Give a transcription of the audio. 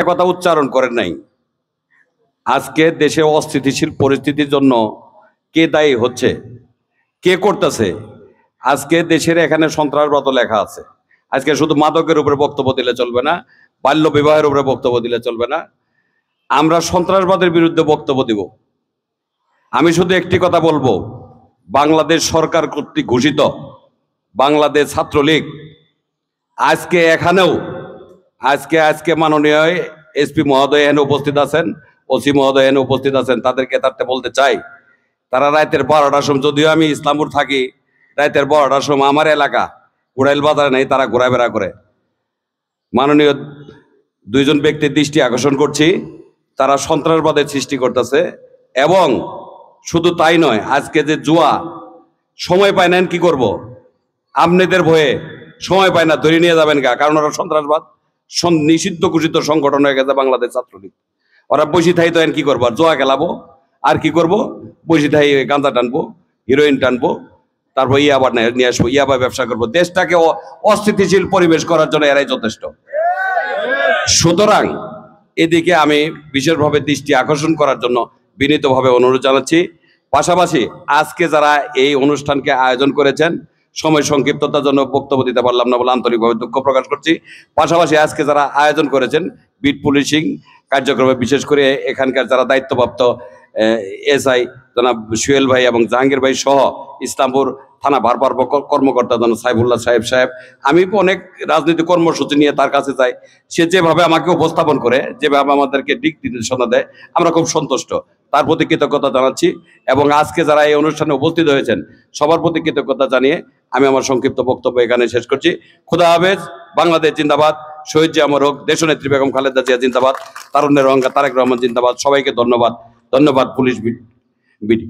কথা উচ্চারণ করেন নাই। আজকে দেশে অস্থিতিশীল পরিস্থিতির জন্য কে দায়ী হচ্ছে, কে করতেছে? আজকে দেশের এখানে সন্ত্রাসবাদ লেখা আছে। আজকে শুধু মাদকের উপরে বক্তব্য দিলে চলবে না, বাল্য বিবাহের উপরে বক্তব্য দিলে চলবে না। আমরা সন্ত্রাসবাদের বিরুদ্ধে বক্তব্য দিব। আমি শুধু একটি কথা বলবো, বাংলাদেশ সরকার কর্তৃক ঘোষিত বাংলাদেশ ছাত্রলীগ আজকে এখানেও আজকে মাননীয় এসপি মহোদয় এখানে উপস্থিত আছেন, ওসি মহোদয় এখানে উপস্থিত আছেন। তাদেরকে তাতে বলতে চাই, তারা রাতের 12টার সময়, যদিও আমি ইসলামপুর থাকি, রাতের 12টার সময় আমার এলাকা গুড়াইল বাজারে নেই, তারা ঘোরাফেরা করে। মাননীয় দুইজন ব্যক্তির দৃষ্টি আকর্ষণ করছি, তারা সন্ত্রাসবাদের সৃষ্টি করতেছে। এবং শুধু তাই নয়, আজকে যে জুয়া, সময় পায় না কি করব, আপনাদের ভয়ে সময় পায় না, ধরে নিয়ে যাবেন গা, কারণ ওরা সন্ত্রাসবাদ নিষিদ্ধ ঘোষিত সংগঠন হয়ে গেছে বাংলাদেশ ছাত্রলীগ। ওরা বসি থাই তো কি করবো, আর জুয়া খেলাবো, আর কি করবো, বসি থাই গাঁজা টানবো, হিরোইন টানবো, তারপর ইয়াবা নিয়ে আসবো, ইয়াবা ব্যবসা করবো। দেশটাকে অস্থিতিশীল পরিবেশ করার জন্য এরাই যথেষ্ট। সুতরাং এদিকে আমি বিশেষভাবে দৃষ্টি আকর্ষণ করার জন্য বিনীতভাবে অনুরোধ জানাচ্ছি। পাশাপাশি আজকে যারা এই অনুষ্ঠানকে আয়োজন করেছেন, সময় সংক্ষিপ্ততার জন্য বক্তব্য দিতে পারলাম না বলে আন্তরিকভাবে দুঃখ প্রকাশ করছি। পাশাপাশি আজকে যারা আয়োজন করেছেন বিট পুলিশিং কার্যক্রমে, বিশেষ করে এখানকার যারা দায়িত্বপ্রাপ্ত এসআই জনাব সুহেল ভাই এবং জাহাঙ্গীর ভাই সহ ইসলামপুর থানা ভারপ্রাপ্ত কর্মকর্তা জনাব সাইফুল্লাহ সাহেব, আমি অনেক রাজনৈতিক কর্মসূচি নিয়ে তার কাছে যাই। সে যেভাবে আমাকে উপস্থাপন করে, যেভাবে আমাদেরকে দিক নির্দেশনা দেয়, আমরা খুব সন্তুষ্ট। তার প্রতি কৃতজ্ঞতা জানাচ্ছি। এবং আজকে যারা এই অনুষ্ঠানে উপস্থিত হয়েছেন সবার প্রতি কৃতজ্ঞতা জানিয়ে আমি আমার সংক্ষিপ্ত বক্তব্য এখানে শেষ করছি। খুদা হাফেজ। বাংলাদেশ জিন্দাবাদ। শহীদ জিয়া অমর হোক। দেশনেত্রী বেগম খালেদা জিয়া জিন্দাবাদ। তারুণ্যের অহংকার তারেক রহমান জিন্দাবাদ। সবাইকে ধন্যবাদ। ধন্যবাদ পুলিশ বিডি।